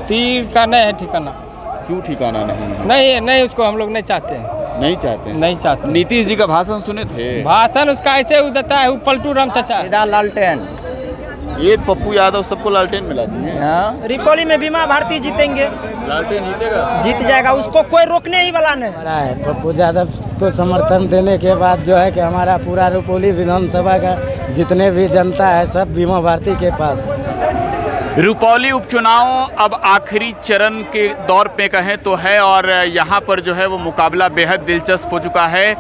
तीर का नहीं है ठिकाना। क्यों ठिकाना नहीं है? नहीं उसको हम लोग नहीं चाहते हैं। नहीं चाहते। नीतीश जी का भाषण सुने थे? भाषण उसका ऐसे देता है, वो पलटू राम चचा। सीधा लालटेन। ये पप्पू यादव सबको लालटेन मिला दिए। हाँ। रिपोली में बीमा भारती जीतेंगे। लालटेन जीतेगा? जीत जाएगा, उसको कोई रोकने ही वाला नहीं है। पप्पू यादव को समर्थन देने के बाद जो है कि हमारा पूरा रुपौली विधानसभा का जितने भी जनता है सब बीमा भारती के पास है। रुपौली उपचुनाव अब आखिरी चरण के दौर पे कहें तो है और यहाँ पर जो है वो मुकाबला बेहद दिलचस्प हो चुका है।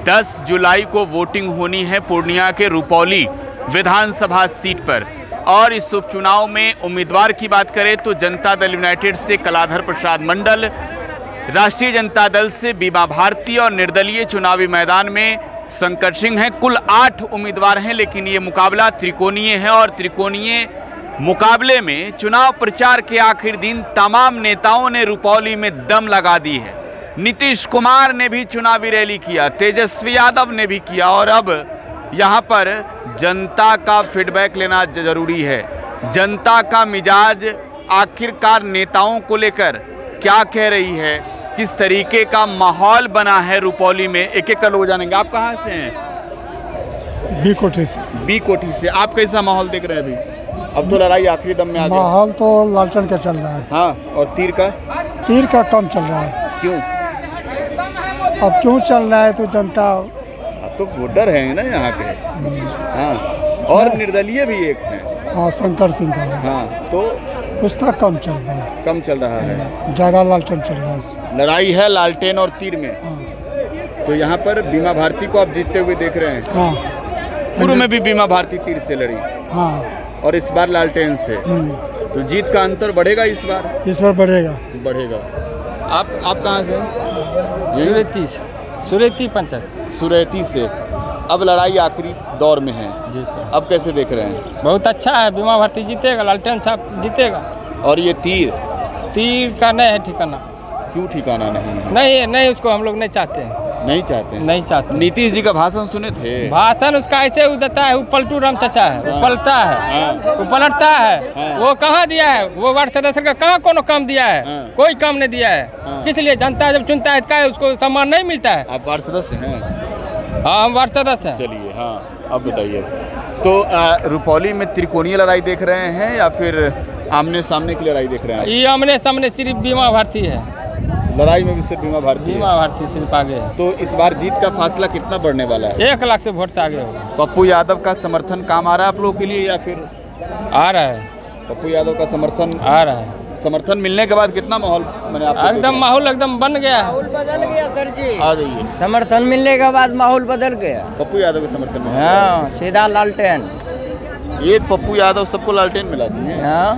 10 जुलाई को वोटिंग होनी है पूर्णिया के रुपौली विधानसभा सीट पर और इस उपचुनाव में उम्मीदवार की बात करें तो जनता दल यूनाइटेड से कलाधर प्रसाद मंडल, राष्ट्रीय जनता दल से बीमा भारती और निर्दलीय चुनावी मैदान में शंकर सिंह हैं। कुल 8 उम्मीदवार हैं, लेकिन ये मुकाबला त्रिकोणीय है और त्रिकोणीय मुकाबले में चुनाव प्रचार के आखिरी दिन तमाम नेताओं ने रुपौली में दम लगा दी है। नीतीश कुमार ने भी चुनावी रैली किया, तेजस्वी यादव ने भी किया और अब यहाँ पर जनता का फीडबैक लेना जरूरी है। जनता का मिजाज आखिरकार नेताओं को लेकर क्या कह रही है, किस तरीके का माहौल बना है रुपौली में, एक एक कर लोग जानेंगे। आप कहाँ से हैं? बी कोठी से। बी कोठी से। आप कैसा माहौल देख रहे हैं अभी? अब तो लड़ाई आखिरी दम में आ गई। माहौल तो लालटेन का चल रहा है। हाँ, और तीर का कम चल रहा है। क्यों? अब क्यों चल रहा है तो जनता, अब तो वोटर हैं ना यहाँ के। हाँ, और निर्दलीय भी एक हैं। हाँ, शंकर सिंह का है। हाँ, तो उसका कम चल रहा है। कम चल रहा है, ज़्यादा लालटेन चल रहा है। लड़ाई है लालटेन और तीर में। हाँ। तो यहाँ पर बीमा भारती को आप जीतते हुए देख रहे हैं। हाँ। पूर्व में भी बीमा भारती तीर से लड़ी। हाँ। और इस बार लालटेन से। तो जीत का अंतर बढ़ेगा इस बार? इस बार बढ़ेगा। आप कहाँ से? सुरेती पंचायत। सुरेती से। अब लड़ाई आखिरी दौर में है। जी सर। अब कैसे देख रहे हैं? बहुत अच्छा है, बीमा भारती जीतेगा, लालटेन साहब जीतेगा। और ये तीर का नहीं है ठिकाना। क्यों ठिकाना नहीं है? नहीं उसको हम लोग नहीं चाहते हैं। नहीं चाहते। नीतीश जी का भाषण सुने थे? भाषण उसका ऐसे देता है, वो पलटू राम चचा है। वो पलटता है। वो पलटता है। वो कहाँ दिया है? वो वार्ड सदस्य का कहाँ कोनो काम दिया है? कोई काम नहीं दिया है। किस लिए? जनता जब चुनता है क्या उसको सम्मान नहीं मिलता है? आप वार्ड सदस्य हैं? हाँ, हम वार्ड सदस्य हैं। चलिए, हाँ, अब बताइए। तो रुपौली में त्रिकोणीय लड़ाई देख रहे हैं या फिर आमने सामने की लड़ाई देख रहे हैं? ये आमने सामने सिर्फ बीमा भारती है। लड़ाई में भी सिर्फ बीमा भारती सिर्फ आगे है। तो इस बार जीत का फासला कितना बढ़ने वाला है? 1 लाख से वोट से आगे होगा। पप्पू यादव का समर्थन काम आ रहा है आप लोगों के लिए या फिर? आ रहा है। पप्पू यादव का समर्थन आ रहा है। समर्थन मिलने के बाद कितना माहौल मैंने आपको एकदम माहौल एकदम बन गया। माहौल बदल गया सर जी। आ जाइए। समर्थन मिलने के बाद माहौल बदल गया। पप्पू यादव के समर्थन में? हाँ, सीधा लालटेन। ये पप्पू यादव सबको लालटेन मिला दिए। हाँ।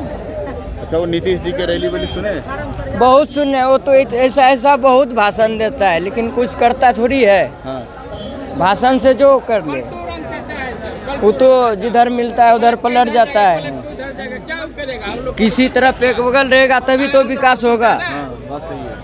अच्छा, वो नीतीश जी के रैली वाली सुने? बहुत सुने। वो तो ऐसा बहुत भाषण देता है लेकिन कुछ करता थोड़ी है। हाँ। भाषण से जो कर ले वो तो जिधर मिलता है उधर पलट जाता है। किसी तरफ एक बगल रहेगा तभी तो विकास होगा। हाँ, बात सही है।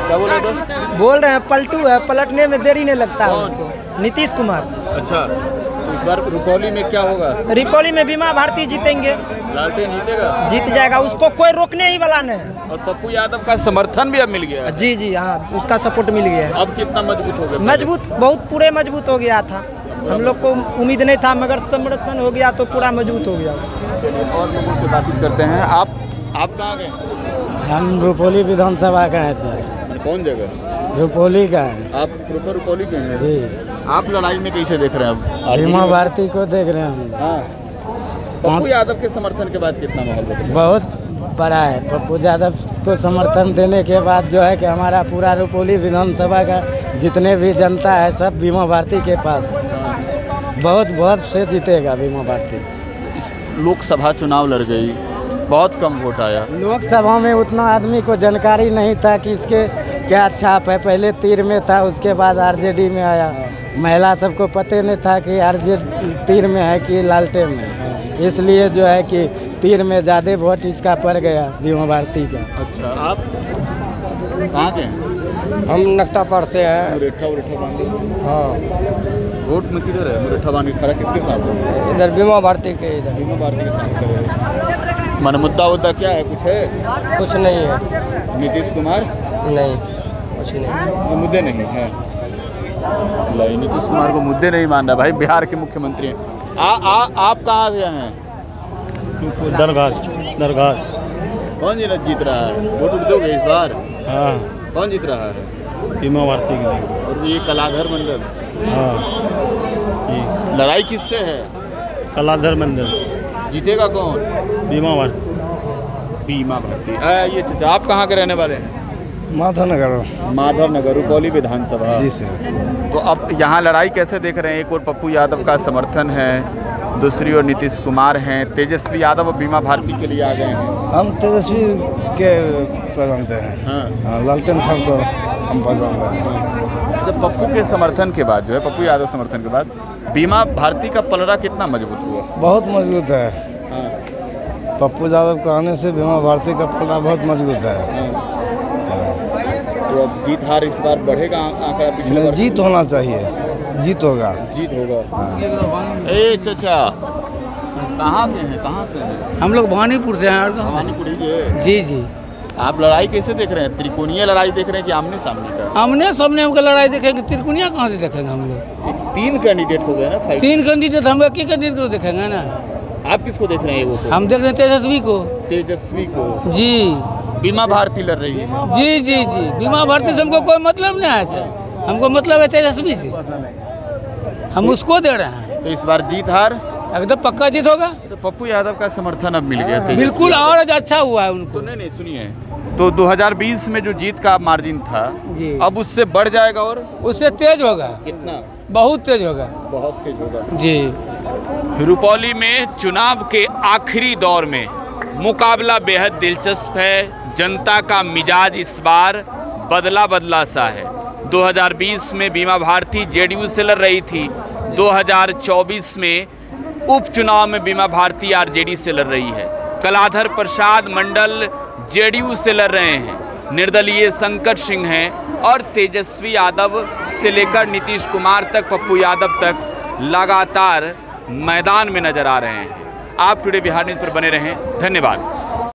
क्या बोले दोस्त? बोल रहे हैं पलटू है, पलटने में देरी नहीं लगता है उसको। नीतीश कुमार। अच्छा, तो इस बार रुपौली में क्या होगा? रिपोली में बीमा भारती जीतेंगे। लालटेन जीतेगा? जीत जाएगा, उसको कोई रोकने ही वाला नहीं। और पप्पू यादव का समर्थन भी अब मिल गया? जी, हाँ, उसका सपोर्ट मिल गया। अब कितना मजबूत हो गया? मजबूत, बहुत पूरे मजबूत हो गया था। हम लोग को उम्मीद नहीं था मगर समर्थन हो गया तो पूरा मजबूत हो गया। और लोगों से बातचीत करते हैं। आप कहाँ गए? हम रुपौली विधानसभा का है सर। कौन जगह? रुपौली का है। आप प्रॉपर रुपौली के हैं? जी। आप लड़ाई में कैसे देख रहे हैं? अब बीमा भारती को देख रहे हैं हम। हाँ। पप्पू यादव के समर्थन के बाद कितना माहौल बदला? बहुत बड़ा है। पप्पू यादव को समर्थन देने के बाद जो है कि हमारा पूरा रुपौली विधानसभा का जितने भी जनता है सब बीमा भारती के पास है। बहुत से जीतेगा बीमा भारती। लोकसभा चुनाव लड़ गई, बहुत कम वोट आया। लोकसभा में उतना आदमी को जानकारी नहीं था कि इसके क्या छाप है। पहले तीर में था, उसके बाद आरजेडी में आया। महिला सबको पता नहीं था कि आरजेडी तीर में है कि लालटेन में। इसलिए जो है कि तीर में ज़्यादा वोट इसका पड़ गया बीमा भारती का। अच्छा, आप कहाँ के हैं? हम नक्तापाड़ से हैं। मुरेठा बांधे? हाँ। वोट में किधर है? मुरेठा बांधे खड़ा किसके साथ है? इधर बीमा भारती के। इधर बीमा भारती के साथ खड़े हैं। मन मुद्दा क्या है, कुछ है? कुछ नहीं है। नीतीश कुमार नहीं, कुछ नहीं। वो मुद्दे नहीं है। नीतीश कुमार को मुद्दे नहीं मान रहा भाई, बिहार के मुख्यमंत्री हैं। आप कहाँ से हैं? दरगाह। कौन जीत रहा है? वोट दोगे इस बार? हाँ, कौन जीत रहा है? बीमा भारती के लिए। और ये कलाधर मंडल, हाँ, लड़ाई किससे है? कलाधर मंडल। जीतेगा कौन? बीमा भारती। बीमा भारती। ये चाचा, आप कहाँ के रहने वाले हैं? माधव नगर, रुपौली विधानसभा। जी सर। तो अब यहाँ लड़ाई कैसे देख रहे हैं? एक और पप्पू यादव का समर्थन है, दूसरी ओर नीतीश कुमार हैं, तेजस्वी यादव बीमा भारती के लिए आ गए हैं। हम तेजस्वी के पसंद हैं। हाँ, लालटेन साहब को हम पसंद हैं। जब पप्पू के समर्थन के बाद जो है, पप्पू यादव समर्थन के बाद बीमा भारती का पलड़ा कितना मजबूत हुआ? बहुत मजबूत है। हाँ, पप्पू यादव के आने से बीमा भारती का पलड़ा बहुत मजबूत है। हाँ। तो अब जीत हार इस बार बढ़ेगा आंकड़ा? पिछले बार जीत होना चाहिए, जीत होगा। जीत होगा। ए चाचा, कहाँ के हैं, कहाँ से हैं? हम लोग भवानीपुर से हैं। और भवानीपुर ही के? जी जी। आप लड़ाई कैसे देख रहे हैं? त्रिकोणीय लड़ाई देख रहे हैं कि आमने सामने का? हमने सबने हमको लड़ाई देखेंगे, त्रिकोणिया कहाँ से देखेंगे हम लोग? 3 कैंडिडेट हो गए ना, 5। 3 कैंडिडेट, हम एक ही कैंडिडेट को देखेंगे ना। आप किसको देख रहे हैं? वो हम देख रहे हैं तेजस्वी को। तेजस्वी को। जी बीमा भारती लड़ रही है। जी जी जी। बीमा भारती से हमको कोई मतलब नहीं है सर, हमको मतलब है तेजस्वी से, हम उसको दे रहे हैं। तो इस बार जीत हार एकदम पक्का जीत होगा। तो पप्पू यादव का समर्थन अब मिल गया। बिल्कुल, और अच्छा हुआ है उनको। तो नहीं सुनिए, तो 2020 में जो जीत का मार्जिन था जी, अब उससे बढ़ जाएगा और उससे तेज होगा। कितना? बहुत तेज होगा। बहुत तेज होगा जी। रुपौली में चुनाव के आखिरी दौर में मुकाबला बेहद दिलचस्प है। जनता का मिजाज इस बार बदला सा है। 2020 में बीमा भारती जेडीयू से लड़ रही थी, 2024 में उपचुनाव में बीमा भारती आरजेडी से लड़ रही है। कलाधर प्रसाद मंडल जेडीयू से लड़ रहे हैं, निर्दलीय संकट सिंह हैं, और तेजस्वी यादव से लेकर नीतीश कुमार तक, पप्पू यादव तक लगातार मैदान में नजर आ रहे हैं। आप टुडे बिहार न्यूज़ पर बने रहें। धन्यवाद।